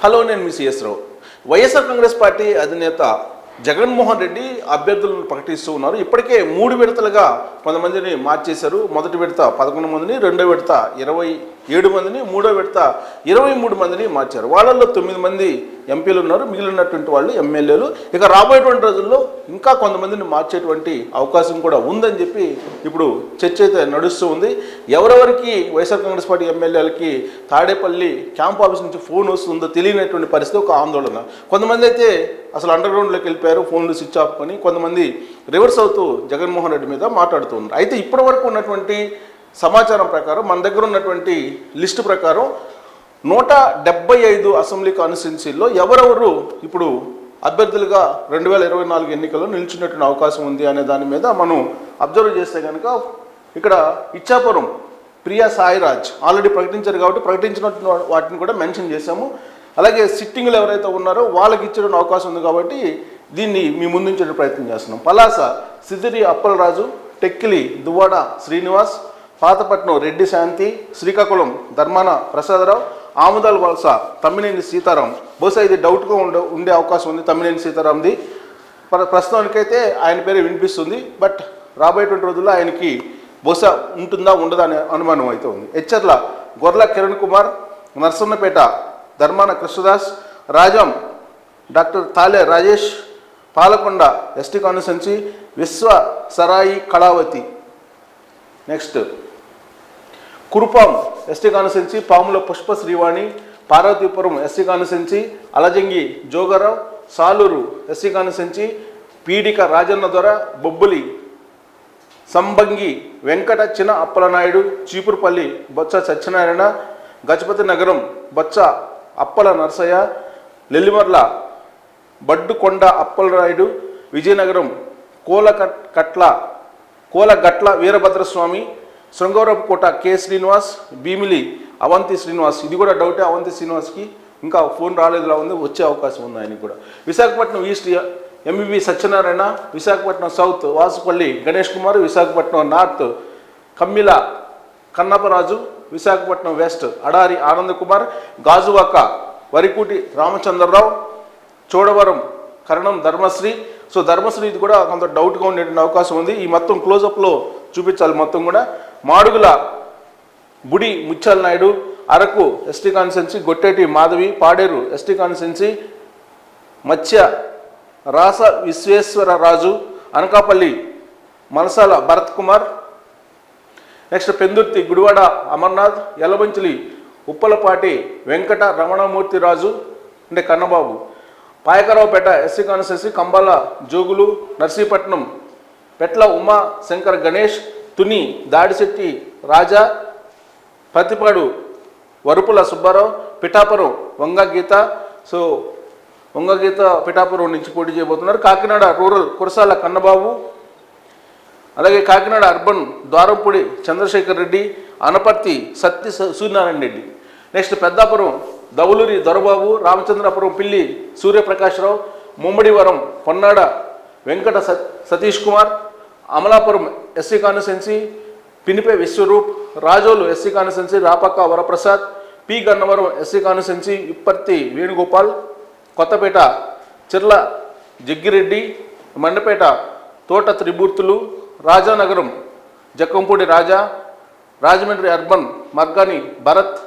Hello, నేను మీ CS రావు. YSR Congress party అధినేత జగన్మోహన్ రెడ్డి అభ్యర్థులను ప్రకటిస్తూ ఉన్నారు. ఇప్పటికే 3 విడతలుగా కొంతమందిని మార్చేశారు. మొదటి విడత 11 మందిని, రెండో విడత 27 మందిని, మూడో విడత 23 మందిని మార్చారు. వాళ్ళల్లో 9 మంది ఎంపీలు ఉన్నారు, మిగిలినటువంటి వాళ్ళు ఎమ్మెల్యేలు. ఇక రాబోయేటువంటి రోజుల్లో ఇంకా కొంతమందిని మార్చేటువంటి అవకాశం కూడా ఉందని చెప్పి ఇప్పుడు చర్చ అయితే నడుస్తూ ఉంది. ఎవరెవరికి వైఎస్ఆర్ కాంగ్రెస్ పార్టీ ఎమ్మెల్యేలకి తాడేపల్లి క్యాంప్ ఆఫీస్ నుంచి ఫోన్ వస్తుందో తెలియనటువంటి పరిస్థితి, ఒక ఆందోళన. కొంతమంది అయితే అసలు అండర్ గ్రౌండ్లోకి వెళ్ళిపోయారు, ఫోన్లు స్విచ్ ఆఫ్ అని. కొంతమంది రివర్స్ అవుతూ జగన్మోహన్ రెడ్డి మీద మాట్లాడుతూ ఉన్నారు. అయితే ఇప్పటి వరకు ఉన్నటువంటి సమాచారం ప్రకారం, మన దగ్గర ఉన్నటువంటి లిస్టు ప్రకారం 175 అసెంబ్లీ కాన్స్టిట్యున్సీల్లో ఎవరెవరు ఇప్పుడు అభ్యర్థులుగా 2024 ఎన్నికల్లో నిలిచినటువంటి అవకాశం ఉంది అనే దాని మీద మనం అబ్జర్వ్ చేస్తే కనుక, ఇక్కడ ఇచ్చాపురం ప్రియా సాయిరాజ్ ఆల్రెడీ ప్రకటించారు కాబట్టి ప్రకటించిన వాటిని కూడా మెన్షన్ చేశాము. అలాగే సిట్టింగ్లు ఎవరైతే ఉన్నారో వాళ్ళకి ఇచ్చే అవకాశం ఉంది కాబట్టి దీన్ని మీ ముందుంచే ప్రయత్నం చేస్తున్నాం. పలాస సిదిరి అప్పలరాజు, టెక్కిలి దువ్వాడ శ్రీనివాస్, పాతపట్నం రెడ్డి శాంతి, శ్రీకాకుళం ధర్మాన ప్రసాదరావు, ఆముదాల వలస తమ్మినేని సీతారాం. బహుశా ఇది డౌట్గా ఉండే అవకాశం ఉంది తమ్మినేని సీతారాంది. ప్రస్తుతానికైతే ఆయన పేరే వినిపిస్తుంది, బట్ రాబోయేటువంటి రోజుల్లో ఆయనకి బహుశా ఉంటుందా ఉండదా అనే అనుమానం అయితే ఉంది. Etcherla Gorla Kiran Kumar, Narasannapeta Dharmana Krishnadas, Rajam doctor Tale Rajesh, Palakonda ST constituency Vishwa Sarai Kalavathi. Next Kurupam ST constituency Pamula Pushpa Srivani, Parvathipuram ST constituency Alajangi Jogarao, Saluru ST constituency Peedika Rajanna Dora, Bobbili సంబంగి Venkata చిన అప్పలనాయుడు, చీపురుపల్లి బొత్స సత్యనారాయణ, గజపతి నగరం బొత్స అప్పల నరసయ్య, నెల్లిమర్ల బడ్డుకొండ అప్పలరాయుడు, విజయనగరం కోలగట్ల వీరభద్రస్వామి, శృంగవరపుకోట కె శ్రీనివాస్, భీమిలి అవంతి శ్రీనివాస్. ఇది కూడా డౌటే, అవంతి శ్రీనివాస్కి ఇంకా ఫోన్ రాలేదులా ఉంది, వచ్చే అవకాశం ఉంది ఆయనకి కూడా. Visakhapatnam east MVV Satyanarayana, Visakhapatnam south Vasupalli Ganesh Kumar, Visakhapatnam north Kammila Kannaparaju, Visakhapatnam west Adari Anand Kumar, Gajuwaka Varikuti Ramachandrarao, Chodavaram Karanam Dharmasri. So Dharmasri ఇది కూడా కొంత డౌట్గా ఉండేటువంటి అవకాశం ఉంది. ఈ మొత్తం క్లోజప్లో చూపించాలి మొత్తం కూడా. Madugula Budi Mutyala Naidu, Araku ST constituency Gotteti Madhavi, Paderu ST constituency Matsya Rasa Visweswararaju, Anakapalli Manasala Bharat Kumar. Next Pendurthi Gudivada Amarnath, Yalamanchili Uppalapati Venkata Ramanamurthyraju అంటే Kannababu, Payakaraopeta SC constituency Kambala Jogulu, Narsipatnam Petla Uma Shankar Ganesh, Tuni Dadisetti Raja, Prathipadu Varupula Subbarao, Pithapuram Vangageetha. So Vangageetha Pithapuram నుంచి పోటీ చేయబోతున్నారు. కాకినాడ రూరల్ కురసాల కన్నబాబు, అలాగే Kakinada urban Dwarampudi Chandrasekhar Reddy, Anaparthi Satti Suryanarayana Reddy. Next Peddapuram Davuluri Dorababu, Ramachandrapuram Pilli Suryaprakashrao, Mummidivaram Ponnada Venkata Satish Kumar, Amalapuram SC constituency Pinipe Viswarup, Razole SC constituency Rapaka Varaprasad, P Gannavaram SC constituency Ipparthi Venugopal, Kothapeta Chirla Jaggireddy, Mandapeta Thota Trimurthulu, Rajanagaram Jakkampudi Raja, Rajahmundry urban Margani Bharat,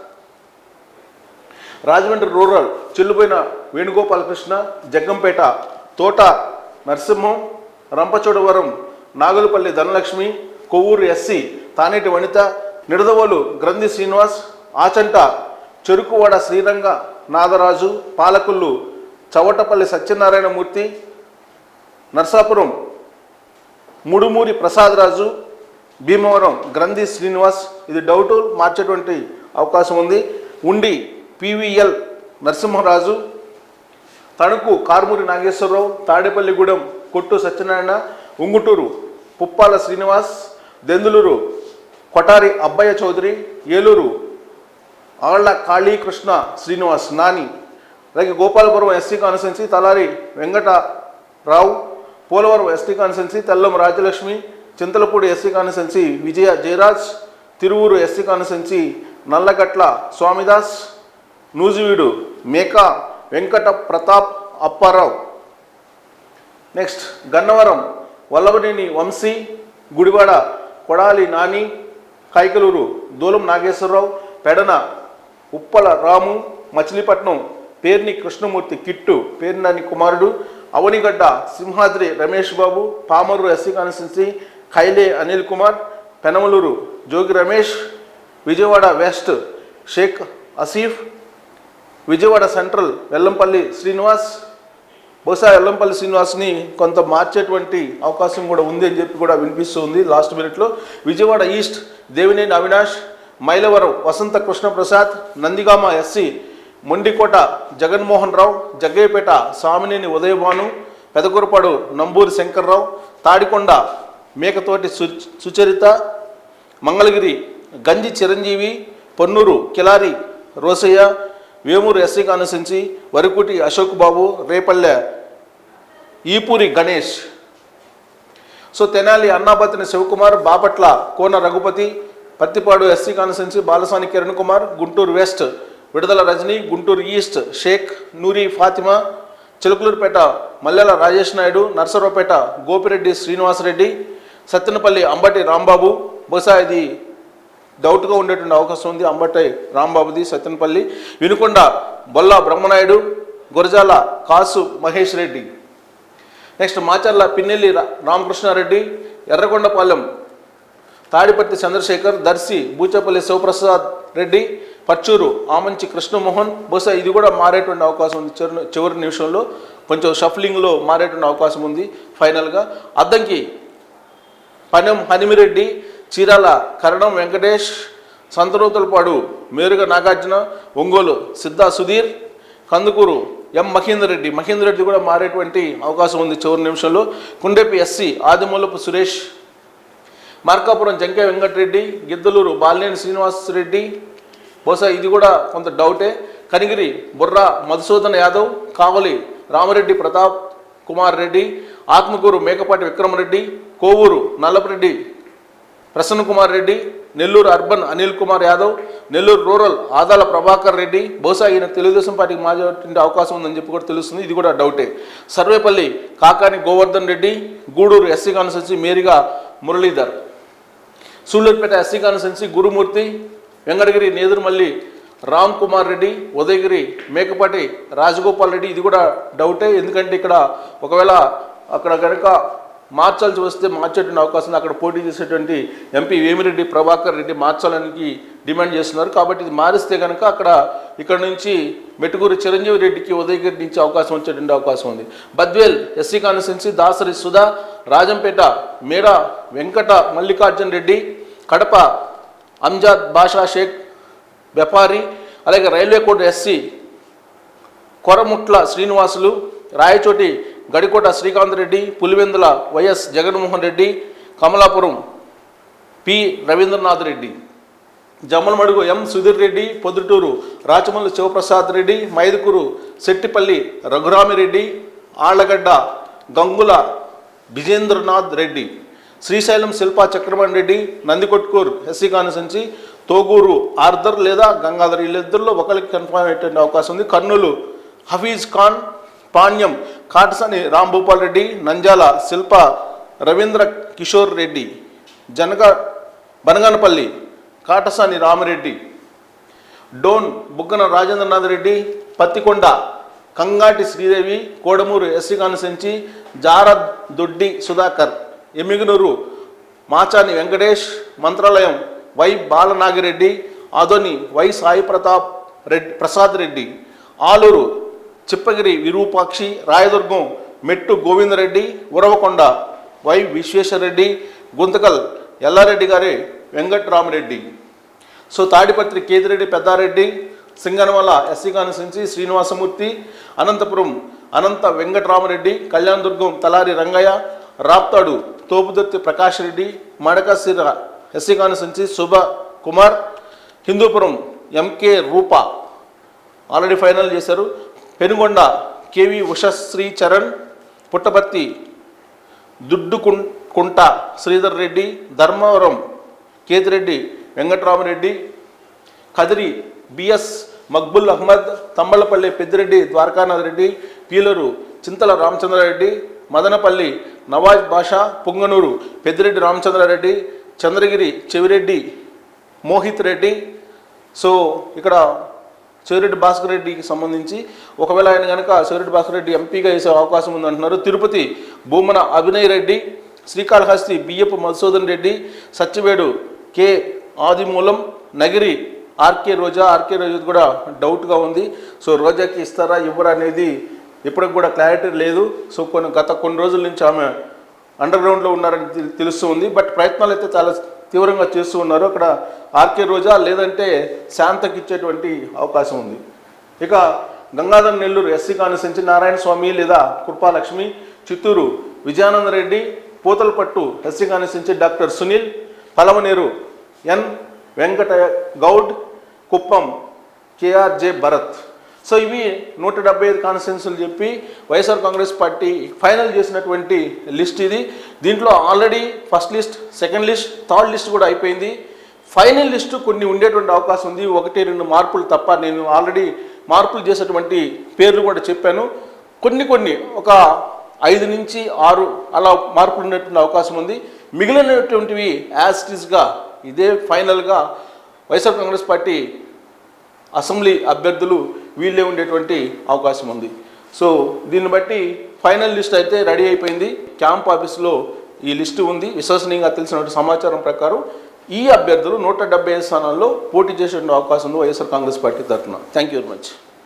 Rajahmundry rural Chelluboina Venugopalakrishna, Jaggampeta Thota Narasimham, Rampachodavaram Nagulapalli Dhanalakshmi, Kovvur SC Taneti Vanitha, Nidadavole Granthi Srinivas, Achanta Cherukuvada Sriranga Nagaraju, పాలకుళ్ళు Chavatapalli Satyanarayana Murthy, Narsapuram ముడుమూరి Prasadaraju, Bhimavaram గ్రంథి శ్రీనివాస్. ఇది డౌటు మార్చేటువంటి అవకాశం ఉంది. ఉండి పివిఎల్ నరసింహరాజు, తణుకు కార్మూరి నాగేశ్వరరావు, తాడేపల్లిగూడెం కొట్టు సత్యనారాయణ, ఉంగుటూరు పుప్పాల శ్రీనివాస్, దెందులూరు కొటారి అబ్బయ్య చౌదరి, ఏలూరు ఆళ్ల కాళీకృష్ణ శ్రీనివాస్ నాని, అలాగే Gopalapuram SC constituency Talari Venkatarao, Polavaram ST constituency Tellam Rajalakshmi, Chintalapudi SC constituency Vijaya Jayaraj, Tiruvuru SC constituency Nallagatla Swamidas, Nuzvid Meka Venkata Pratap Apparao. Next Gannavaram Vallabhaneni Vamsi, Gudivada Kodali Nani, Kaikaluru Dulam Nageswararao, Pedana Uppala Ramu, Machilipatnam Perni Krishnamurthy Kittu Perni Nani కుమారుడు, Avanigadda Simhadri Ramesh Babu, Pamarru SC constituency Kaile Anil Kumar, Penamaluru Jogi Ramesh, Vijayawada west Shaik Asif, Vijayawada central Vellampalli Srinivas. బహుశా వెల్లంపల్లి శ్రీనివాస్ని కొంత మార్చేటువంటి అవకాశం కూడా ఉంది అని చెప్పి కూడా వినిపిస్తుంది లాస్ట్ మినిట్లో. Vijayawada east Devineni Avinash, Mylavaram Vasantha Krishnaprasad, Nandigama SC Mondithoka Jaganmohan Rao, Jaggayyapeta Samineni Udayabhanu, Pedakurapadu Namburi Shankarrao, Tadikonda Mekathoti Sucharitha, Mangalagiri Ganji Chiranjeevi, Ponnuru Kilari Rosaiah, Vemuru SC constituency Varikuti Ashok Babu, Repalle Eepuri Ganesh. So Tenali Annabathuni Shivakumar, Bapatla Kona Raghupathi, Prathipadu SC constituency Balasani Kiran Kumar, Guntur west Vidadala Rajini, Guntur east Shaik Noori Fatima, Chilakaluripet Mallela Rajesh Naidu, Narasaraopet Gopireddy Srinivasareddy, Sattenapalli Ambati Rambabu. బహుశా ఇది డౌట్గా ఉండేటువంటి అవకాశం ఉంది, అంబటి రాంబాబుది సత్తెనపల్లి. వినుకొండ బొల్లా బ్రహ్మనాయుడు, గురజాల కాసు మహేష్ రెడ్డి. నెక్స్ట్ మాచర్ల పిన్నెల్లి రామకృష్ణారెడ్డి, ఎర్రగొండపాలెం తాడిపత్రి చంద్రశేఖర్, దర్శి బూచేపల్లి శివప్రసాద్ రెడ్డి, పచ్చూరు ఆమంచి కృష్ణమోహన్. బహుశా ఇది కూడా మారేటువంటి అవకాశం ఉంది, చివరి నిమిషంలో కొంచెం షఫ్లింగ్లో మారేటువంటి అవకాశం ఉంది. ఫైనల్గా అద్దంకి పనెం హనిమిరెడ్డి, చీరాల కరణం వెంకటేష్, సంతనూతలపాడు మేరుగ నాగార్జున, ఒంగోలు సిద్ధా సుధీర్, కందుకూరు ఎం మహేందర్ రెడ్డి కూడా మారేటువంటి అవకాశం ఉంది చివరి నిమిషంలో. కుండేపి ఎస్సీ ఆదిమూలపు సురేష్, మార్కాపురం జంకే వెంకటరెడ్డి, గిద్దలూరు బాలినేని శ్రీనివాసరెడ్డి. బహుశా ఇది కూడా కొంత డౌటే. కనిగిరి బుర్రా మధుసూదన్ యాదవ్, కావలి రామరెడ్డి ప్రతాప్ కుమార్ రెడ్డి, ఆత్మకూరు మేకపాటి విక్రమరెడ్డి, కోవూరు నల్లపరెడ్డి ప్రసన్న కుమార్ రెడ్డి, నెల్లూరు అర్బన్ అనిల్ కుమార్ యాదవ్, నెల్లూరు రూరల్ ఆదాల ప్రభాకర్ రెడ్డి. బహుశా ఈయన తెలుగుదేశం పార్టీకి మాజేటువంటి అవకాశం ఉందని చెప్పి కూడా తెలుస్తుంది, ఇది కూడా డౌటే. Sarvepalli Kakani Govardhan Reddy, Gudur SC constituency Meriga Muralidhar, Sullurpeta SC constituency Gurumurthy, Venkatagiri Nedurumalli Ram Kumar Reddy, Udayagiri Mekapati Rajagopal Reddy. ఇది కూడా డౌటే, ఎందుకంటే ఇక్కడ ఒకవేళ అక్కడ కనుక మార్చాల్సి వస్తే మార్చేటువంటి అవకాశం ఉంది. అక్కడ పోటీ చేసేటువంటి ఎంపీ వేమిరెడ్డి ప్రభాకర్ రెడ్డి మార్చాలని డిమాండ్ చేస్తున్నారు. కాబట్టి ఇది మారిస్తే కనుక ఇక్కడ నుంచి మెట్టుకూరు చిరంజీవి రెడ్డికి ఉదయగిరి నుంచి అవకాశం వచ్చేటువంటి అవకాశం ఉంది. బద్వేల్ ఎస్సీ కాన్స్టిట్యున్సీ దాసరి సుధా, రాజంపేట మేడ వెంకట మల్లికార్జున్ రెడ్డి, కడప అంజాద్ బాషా షేక్ వ్యాపారి, అలాగే railway Kodur SC Koramutla Srinivasulu, Rayachoti Gadikota Srikanth Reddy, Pulivendula YS Jaganmohan Reddy, Kamalapuram P Ravindranath Reddy, Jammalamadugu M Sudheer Reddy, Proddatur Rachamallu Sivaprasad Reddy, Mydukur Settipalli Raghuramireddy, Allagadda Gangula Vijendranath Reddy, Srisailam Shilpa Chakraman Reddy, Nandikotkur SC constituency Thoguru Arthur లేదా గంగాధర్, వీళ్ళిద్దరిలో ఒకరికి కన్ఫర్మ్ అయ్యేటువంటి అవకాశం ఉంది. Kurnool Hafeez Khan, Panyam Katasani Rambhupal Reddy, Nandyal Shilpa Ravindra Kishore Reddy, Banaganapalle Katasani Ramareddy, Dhone Buggana Rajendranath Reddy, Pattikonda Kangati Sridevi, Kodumur SC constituency Jarad Doddi Sudhakar, Yemmiganur Machani Venkatesh, Mantralayam Y Balanagireddy, Adoni Y Sai Prasad Reddy, Alur Chippagiri Virupakshi, Rayadurgam Mettu Govindareddy, Uravakonda Y Visweswarareddy, Guntakal Yellareddy Gari Venkatramireddy. So Tadipatri Kethireddy Peddareddy, Singanamala SC constituency Srinivasamurthy, Anantapur Anantha Venkatramireddy, Kalyandurg Talari Rangaiah, Raptadu Thopudurthi Prakash Reddy, Madakasira SC constituency Subha Kumar, Hindupur MK Roopa already final చేశారు, Penukonda KV Ushasri Charan, Puttaparthi దుడ్డుకుంట Sridhar Reddy, Dharmavaram Kethireddy Venkatrama Reddy, Kadiri BS Maqbool Ahmed, Thamballapalli Peddireddy Dwarakanath Reddy, peeler చింతల రామచంద్రారెడ్డి, మదనపల్లి నవాజ్ బాషా, పొంగనూరు పెద్దిరెడ్డి రామచంద్రారెడ్డి, చంద్రగిరి చెవిరెడ్డి మోహిత్ రెడ్డి. సో ఇక్కడ చెవిరెడ్డి భాస్కర్ రెడ్డికి సంబంధించి ఒకవేళ ఆయన కనుక చెవిరెడ్డి భాస్కర్ రెడ్డి ఎంపీగా వేసే అవకాశం ఉందంటున్నారు. తిరుపతి భూమన అభినయ్ రెడ్డి, శ్రీకాళహస్తి బియ్యపు మధుసూదన్ రెడ్డి, సత్యవేడు కె ఆదిమూలం, నగిరి ఆర్కే రోజా కూడా డౌట్గా ఉంది. సో రోజాకి ఇస్తారా ఇవ్వరా అనేది ఇప్పటికి కూడా క్లారిటీ లేదు. సో గత కొన్ని రోజుల నుంచి ఆమె అండర్ గ్రౌండ్లో ఉన్నారని తెలుస్తూ ఉంది. బట్ ప్రయత్నాలు అయితే చాలా తీవ్రంగా చేస్తూ ఉన్నారు. అక్కడ ఆర్కే రోజా లేదంటే శాంతకి ఇచ్చేటువంటి అవకాశం ఉంది. ఇక గంగాధర్ నెల్లూరు ఎస్సీ కాన్స్టిట్యున్సీ నారాయణ స్వామి లేదా Kripalakshmi, Chittoor Vijayananda Reddy, Puthalapattu SC constituency doctor Sunil, Palamaner N Venkata Goud, Kuppam KRJ Bharat. So ఇవి 175 కాన్స్టిట్యున్సీలు చెప్పి వైఎస్ఆర్ కాంగ్రెస్ పార్టీ ఫైనల్ చేసినటువంటి లిస్ట్ ఇది. దీంట్లో already first list, second list, third list కూడా అయిపోయింది. ఫైనల్ లిస్టు కొన్ని ఉండేటువంటి అవకాశం ఉంది, 1-2 మార్పులు తప్ప. నేను ఆల్రెడీ మార్పులు చేసేటువంటి పేర్లు కూడా చెప్పాను. కొన్ని ఒక 5 నుంచి 6 అలా మార్పులు ఉండేటువంటి అవకాశం ఉంది. మిగిలినటువంటివి యాజ్ ఇట్ ఈస్గా ఇదే ఫైనల్గా వైఎస్ఆర్ కాంగ్రెస్ పార్టీ అసెంబ్లీ అభ్యర్థులు వీళ్ళే ఉండేటువంటి అవకాశం ఉంది. సో దీన్ని బట్టి ఫైనల్ లిస్ట్ అయితే రెడీ అయిపోయింది. క్యాంప్ ఆఫీస్లో ఈ లిస్టు ఉంది. విశ్వసనీయంగా తెలిసినటువంటి సమాచారం ప్రకారం ఈ అభ్యర్థులు 175 స్థానాల్లో పోటీ చేసే అవకాశం ఉంది వైఎస్ఆర్ కాంగ్రెస్ పార్టీ తరఫున. Thank you very much.